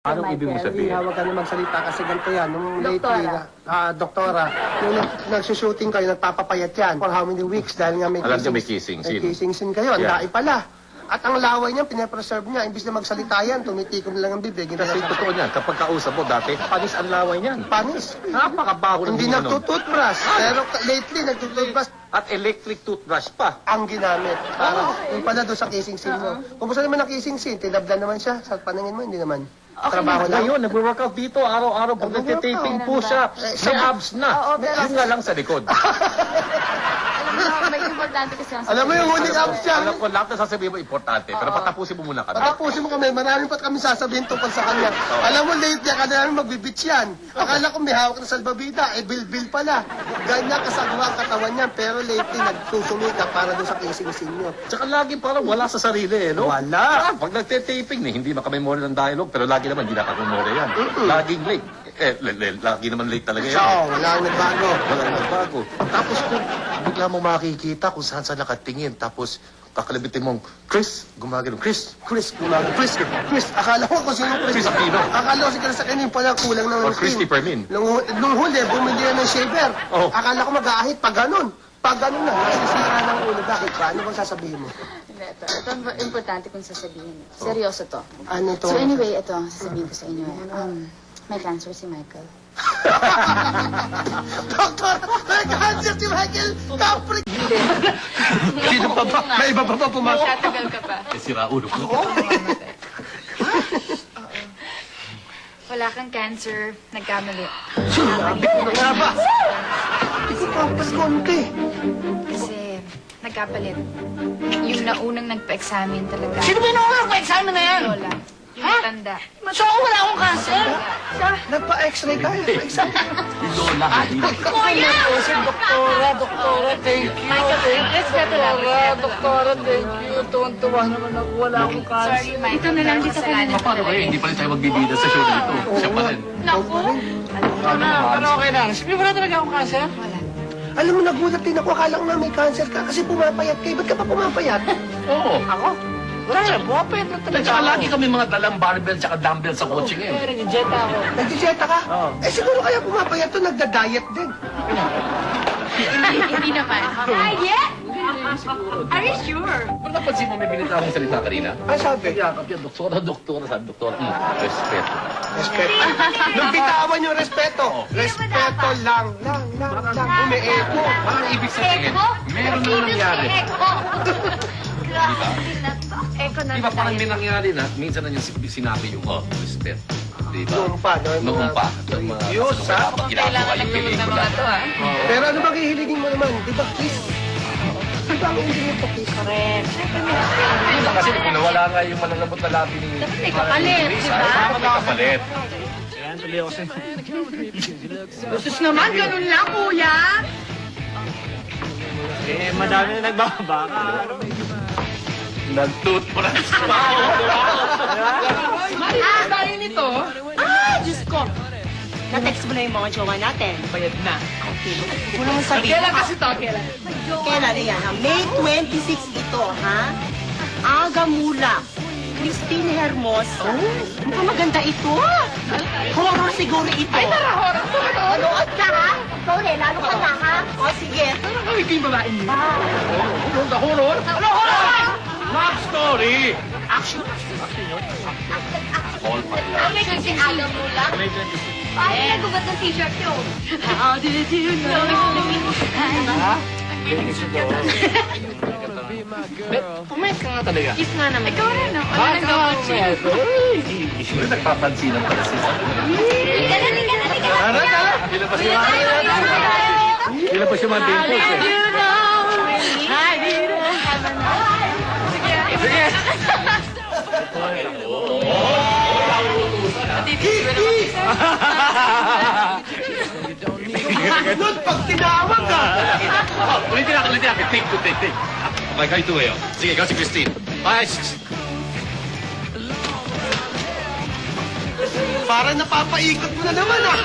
Anong ibig mong Hindi, sabihin? huwag ka na magsalita kasi ganito yan. Nung Doktora. lately, doktora, nung nagsushooting kayo, nagpapapayat yan. For how many weeks? Dahil nga may Alam niyo may kissing scene. May kissing scene kayo. Ang Yeah. dai pala. At ang laway niya, pinapreserve niya. Imbis na magsalita yan, tumitikom na lang ang bibig. Hindi Kasi na totoo niyan, kapag kausap mo dati, panis ang laway niyan. panis. Napakabaho ng Hindi mga nagtututbrush. Pero lately, nagtututbrush At electric toothbrush pa. ang ginamit. Para yung pala doon sa kissing scene mo. Kumusta naman ang kissing scene? Tinablan naman siya. Sa paningin mo, hindi naman. Trabaho lang. Ngayon, nagwo-workout dito, araw-araw, pag nagtitaping push-ups, may abs na. Oo, pero- Yun nga lang sa likod. Alam mo, may importante kasi ang Alam mo yung huling abs yan? Alam ko, lahat na sasabihin mo, importante. Pero patapusin mo muna kami. Patapusin mo kami, marami pa kami sasabihin tungkol sa kanya. Alam mo, late niya, kada namin magbibits yan. Akala ko may hawak na salbabida, bil-bil pala. Ganyan kasagawa ang katawan niya, pero lately nagsusumika para doon sa kissing scene niyo. Tsaka lagi parang wala sa sarili, eh, no? Wala. Pag nagtitaping, hindi makamemorya ng dialogue, pero lagi naman, hindi nakamemorya yan. Laging late. Lagi naman late talaga yan. So, wala ang nagbago. Wala nang nagbago. Tapos kung bigla mo makikita kung saan nakatingin, tapos kakalabitin mong, Chris, gumagano, Chris. Chris, akala ko kung sino Chris. Chris Aquino. Akala ko si Chris Aquino, yung pala kulang ng Or Christy Permin. Nung huli, bumili na ng shaver. Oh. Akala ko mag-aahit pag ganun. Pag ganun na, nasisira ng ulo. Bakit ba? Ano bang sasabihin mo? Hindi, ito ang importante kong sasabihin. Seryoso to. Ano to? So anyway, ito, sasabihin ko sa inyo. May cancer si Michael. Doktor, may cancer si Michael Capri. Sino pa ba? May iba pa ba pumasok? Tatagal ka pa. Sira ulo ko. Wala kang cancer, nagkamali. Sinabi ko na nga ba? Hindi ko papas konti. Kasi nagkapalit. Yung naunang nagpa-examine talaga. Sino ba yung naunang nagpa-examine na yan? Lola. Yung matanda. So, wala akong cancer? Nagpa-x-ray ka? Lola, Kuya! Doktora, thank you. Michael, respeto lang. Doktora, thank you. Tuwan-tuwa naman ako. Wala akong cancer. Sorry, Michael. Ito na lang, dito ka na. paano kayo? Hindi pa rin tayo magbibida sa show na ito. Siya pa rin. Naku! Pero okay lang. Sabi wala talaga akong cancer? Wala. Alam mo, nagulat din ako. Akala ko nga may cancer ka kasi pumapayat kayo. Ba't ka pa pumapayat? Oo. Ako? Wala yan. Buwapayat lang talaga Tsaka ako. lagi kami mga dalang barbell tsaka dumbbell sa kotse ngayon. Pero nag-jet ako. Nagdidieta ka? Oo. Siguro kaya pumapayat to, nagda-diet din. Hindi naman. Are you sure? Kung napansin mo, may binita akong salita kanina. Ano sabi? Yakap yan, doktora, sabi doktora. Respeto. Respeto. Nung bitawan yung respeto. Respeto lang. Ume-echo. Parang ibig sabihin, meron na nangyari. Grabe na to. Eko na Di ba parang may nangyari na, minsan na niya sinabi yung, respeto. Di ba? Noong pa, no? Noong pa. Noong mga Diyos, ha? kapag ginagawa yung pelikula. Pero ano bang hihilingin mo naman? Di ba, kiss? Di ba ang hihilingin mo, kiss? Hindi lang kasi kung nawala nga yung malalambot na labi ni... Dapat may kapalit, di ba? Dapat may kapalit. Gusto naman, ganun lang, kuya. Madami na nagbabaka. Nag-toothbrush pa. Dahil nito, Diyos ko. Na-text mo na yung mga jowa natin. Bayad na. Okay. Huwag mo naman sabihin. Kailan kasi to? Kailan? Kailan yan? Ha? May 26 ito, ha? Aga Mula. Christine Hermoso. Mukhang maganda ito. Horror siguro ito. Ay, tara, horror. Manood ka, ha? Sorry, lalo ka na, ha? O, sige. Ay, ito yung babae niya. Horror? Ano, horror? Love story! Action. All my life. May kasi alam mo lang. Ay, nagubad ng t-shirt yun. How did you know? Pumayat ka nga talaga. Kiss nga naman. Ikaw rin, no? Wala Bakit nang ka nga gawin. pumayat? Sure, nagpapansinan pala si Liga na. Ilan pa siya? Ilan pa siya mga dimples eh? You know me. I didn't have enough. Sige. Doon, pag tinawag ka. Ulitin natin. Take. Okay, kayo two eh. Sige, ikaw si Christine. Ay, Para napapaikot mo na naman, ah.